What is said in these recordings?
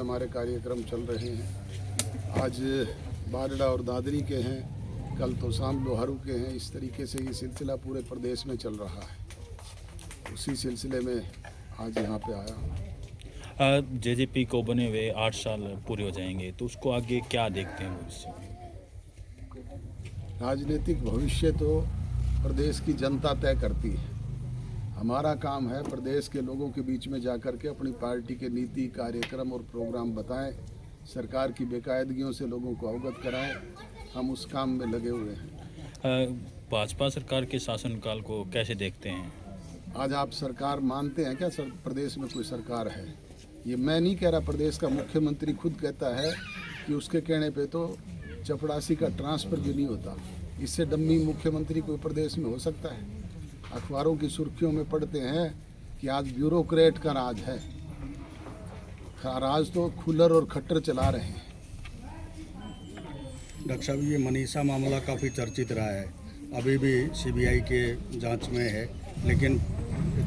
हमारे कार्यक्रम चल रहे हैं। आज बारडा और दादरी के हैं, कल तो शाम लोहारू के हैं। इस तरीके से ये सिलसिला पूरे प्रदेश में चल रहा है। उसी सिलसिले में आज यहाँ पे आया हूँ। जेजेपी को बने हुए 8 साल पूरे हो जाएंगे, तो उसको आगे क्या देखते हैं भविष्य? राजनीतिक भविष्य तो प्रदेश की जनता तय करती है। हमारा काम है प्रदेश के लोगों के बीच में जाकर के अपनी पार्टी के नीति, कार्यक्रम और प्रोग्राम बताएं, सरकार की बेकायदगियों से लोगों को अवगत कराएं। हम उस काम में लगे हुए हैं। भाजपा सरकार के शासनकाल को कैसे देखते हैं? आज आप सरकार मानते हैं क्या? प्रदेश में कोई सरकार है? ये मैं नहीं कह रहा, प्रदेश का मुख्यमंत्री खुद कहता है कि उसके कहने पे तो चपड़ासी का ट्रांसफ़र भी नहीं होता। इससे डम्मी मुख्यमंत्री कोई प्रदेश में हो सकता है? अखबारों की सुर्खियों में पढ़ते हैं कि आज ब्यूरोक्रेट का राज है। राज तो खुल्लर और खट्टर चला रहे हैं। डॉक्टर साहब, ये मनीषा मामला काफ़ी चर्चित रहा है, अभी भी सीबीआई के जांच में है, लेकिन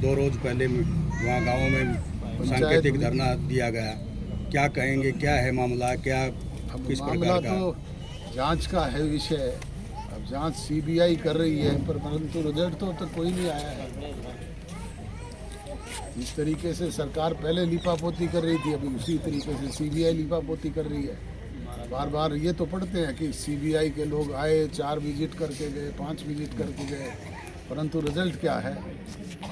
2 रोज़ पहले वहाँ गाँव में सांकेतिक धरना दिया गया। क्या कहेंगे, क्या है मामला, क्या किस प्रकार का? तो जांच का है विषय। अब जांच सीबीआई कर रही है, परंतु रिजल्ट तो कोई नहीं आया है। इस तरीके से सरकार पहले लिपापोती कर रही थी, अभी उसी तरीके से सीबीआई लिपापोती कर रही है। बार बार ये तो पढ़ते हैं कि सीबीआई के लोग आए, 4 विजिट करके गए, 5 विजिट करके गए, परंतु रिजल्ट क्या है?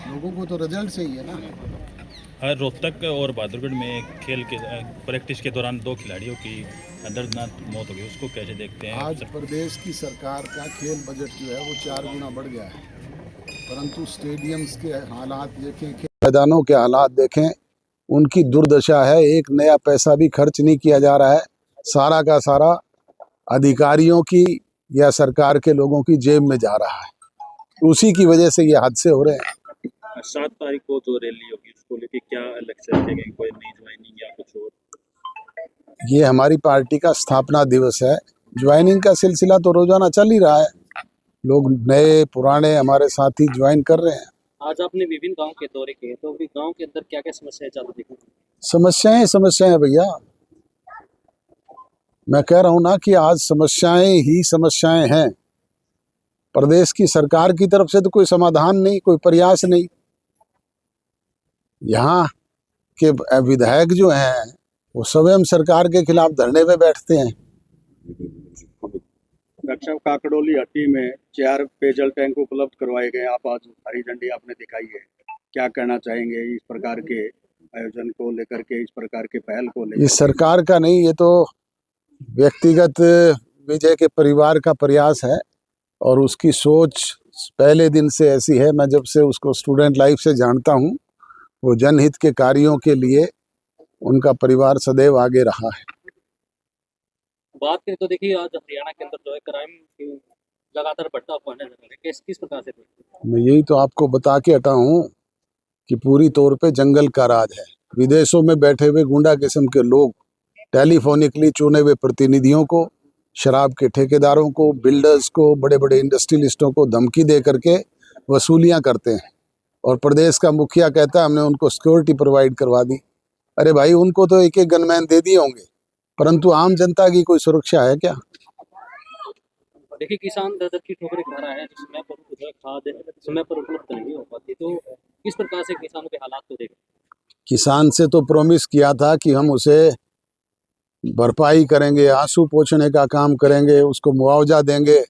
लोगों को तो रिजल्ट चाहिए ना। रोहतक और बहादुरगढ़ में खेल के प्रैक्टिस के दौरान 2 खिलाड़ियों की दर्दनाक मौत हो गई, उसको कैसे देखते हैं? आज प्रदेश की सरकार का खेल बजट जो है वो 4 गुना बढ़ गया है, परंतु स्टेडियम्स के हालात देखें, मैदानों के हालात देखें, उनकी दुर्दशा है। एक नया पैसा भी खर्च नहीं किया जा रहा है। सारा का सारा अधिकारियों की या सरकार के लोगों की जेब में जा रहा है। उसी की वजह से ये हादसे हो रहे हैं। 7 तारीख को तो रैली होगी, उसको लेके क्या लक्ष्य रखेंगे? कोई नई ज्वाइनिंग या कुछ और? ये हमारी पार्टी का स्थापना दिवस है। ज्वाइनिंग का सिलसिला तो रोजाना चल ही रहा है। लोग नए पुराने हमारे साथी ज्वाइन कर रहे हैं। आज आपने विभिन्न गांव के दौरे किए, तो अभी गांव के अंदर क्या क्या समस्याएं चालू देखी? समस्याएं भैया, मैं कह रहा हूं ना कि आज समस्याएं ही समस्याएं हैं। प्रदेश की सरकार की तरफ से तो कोई समाधान नहीं, कोई प्रयास नहीं। यहाँ के विधायक जो हैं वो स्वयं सरकार के खिलाफ धरने पे बैठते हैं। डॉक्टर साहब, काकड़ोली हट्टी में 4 पेयजल टैंक उपलब्ध करवाए गए, आप आज हरी झंडी आपने दिखाई है। क्या कहना चाहेंगे इस प्रकार के आयोजन को लेकर के, इस प्रकार के पहल को लेकर? ये सरकार का नहीं, ये तो व्यक्तिगत विजय के परिवार का प्रयास है और उसकी सोच पहले दिन से ऐसी है। मैं जब से उसको स्टूडेंट लाइफ से जानता हूँ, वो जनहित के कार्यों के लिए उनका परिवार सदैव आगे रहा है। बात करें तो देखिए, आज हरियाणा के अंदर जो है क्राइम लगातार बढ़ता हुआ है, किस प्रकार से? मैं यही तो आपको बता के हटा हूँ कि पूरी तौर पे जंगल का राज है। विदेशों में बैठे हुए गुंडा किस्म के लोग टेलीफोनिकली चुने हुए प्रतिनिधियों को, शराब के ठेकेदारों को, बिल्डर्स को, बड़े बड़े इंडस्ट्रियलिस्टों को धमकी दे करके वसूलियां करते हैं। और प्रदेश का मुखिया कहता है हमने उनको सिक्योरिटी प्रोवाइड करवा दी। अरे भाई, उनको तो एक गनमैन दे दिए होंगे, परंतु आम जनता की कोई सुरक्षा है क्या? देखिए, किसान दर की ठोकरें खा रहा है, समय पर जो है खाद समय पर उपलब्ध नहीं हो पाती, तो किस प्रकार से किसानों के हालात को देखें? किसान से तो प्रॉमिस किया था कि हम उसे भरपाई करेंगे, आंसू पोंछने का काम करेंगे, उसको मुआवजा देंगे।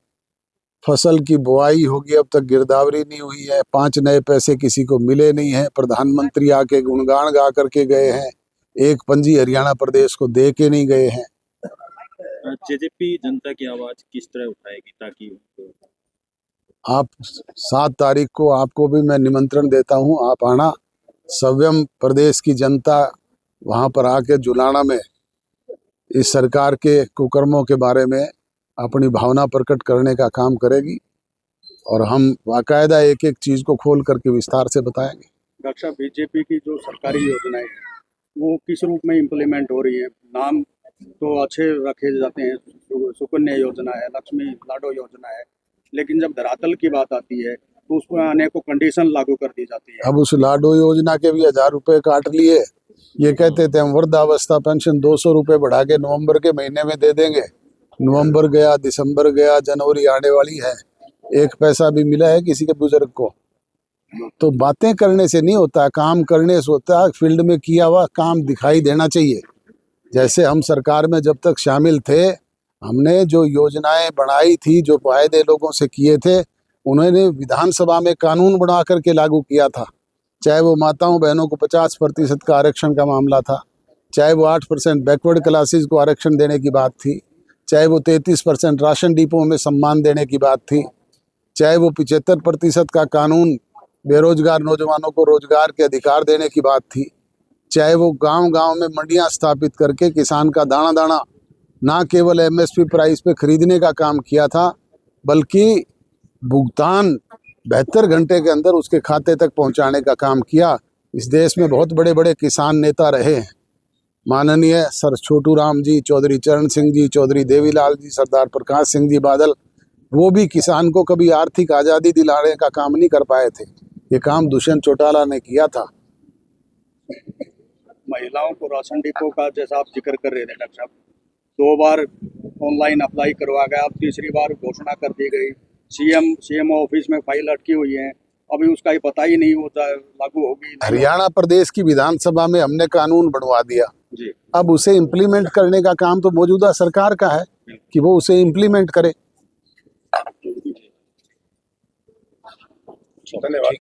फसल की बुआई होगी, अब तक गिरदावरी नहीं हुई है। 5 नए पैसे किसी को मिले नहीं हैं। प्रधानमंत्री आके गुणगान गा करके गए हैं, एक पंजी हरियाणा प्रदेश को दे के नहीं गए हैं। जेजेपी जनता की आवाज किस तरह उठाएगी ताकि आप 7 तारीख को आपको भी मैं निमंत्रण देता हूं, आप आना। स्वयं प्रदेश की जनता वहां पर आके जुलाना में इस सरकार के कुकर्मों के बारे में अपनी भावना प्रकट करने का काम करेगी और हम बाकायदा एक एक चीज़ को खोल करके विस्तार से बताएंगे। डॉक्टर साहब, बीजेपी की जो सरकारी योजनाएं वो किस रूप में इम्प्लीमेंट हो रही है? नाम तो अच्छे रखे जाते हैं, सुकन्या योजना है, लक्ष्मी लाडो योजना है, लेकिन जब धरातल की बात आती है तो उसमें अनेकों कंडीशन लागू कर दी जाती है। अब उस लाडो योजना के भी 1000 रुपए काट लिए। ये कहते थे हम वृद्धावस्था पेंशन 200 रुपए बढ़ा के नवंबर के महीने में दे देंगे। नवंबर गया, दिसंबर गया, जनवरी आने वाली है, एक पैसा भी मिला है किसी के बुजुर्ग को? तो बातें करने से नहीं होता, काम करने से होता है। फील्ड में किया हुआ काम दिखाई देना चाहिए। जैसे हम सरकार में जब तक शामिल थे, हमने जो योजनाएं बनाई थी, जो वायदे लोगों से किए थे, उन्होंने विधानसभा में कानून बना करके लागू किया था। चाहे वो माताओं बहनों को 50% का आरक्षण का मामला था, चाहे वो 8% बैकवर्ड क्लासेस को आरक्षण देने की बात थी, चाहे वो 33% राशन डिपो में सम्मान देने की बात थी, चाहे वो 75% का कानून बेरोजगार नौजवानों को रोजगार के अधिकार देने की बात थी, चाहे वो गांव-गांव में मंडियां स्थापित करके किसान का दाना दाना ना केवल एमएसपी प्राइस पे खरीदने का काम किया था, बल्कि भुगतान 72 घंटे के अंदर उसके खाते तक पहुंचाने का काम किया। इस देश में बहुत बड़े बड़े किसान नेता रहे हैं, माननीय सर छोटू राम जी, चौधरी चरण सिंह जी, चौधरी देवीलाल जी, सरदार प्रकाश सिंह जी बादल। वो भी किसान को कभी आर्थिक आज़ादी दिलाने का काम नहीं कर पाए थे। ये काम दुष्यंत चौटाला ने किया था। महिलाओं को राशन डिपो का जैसा आप जिक्र कर रहे थे डॉक्टर साहब, 2 बार ऑनलाइन अप्लाई करवा गया, अब तीसरी बार घोषणा कर दी गई। सीएम ऑफिस में फाइल अटकी हुई है, अभी उसका ही पता ही नहीं होता लागू होगी। हरियाणा प्रदेश की विधानसभा में हमने कानून बनवा दिया जी। अब उसे इम्प्लीमेंट करने का काम तो मौजूदा सरकार का है कि वो उसे इम्प्लीमेंट करे। धन्यवाद।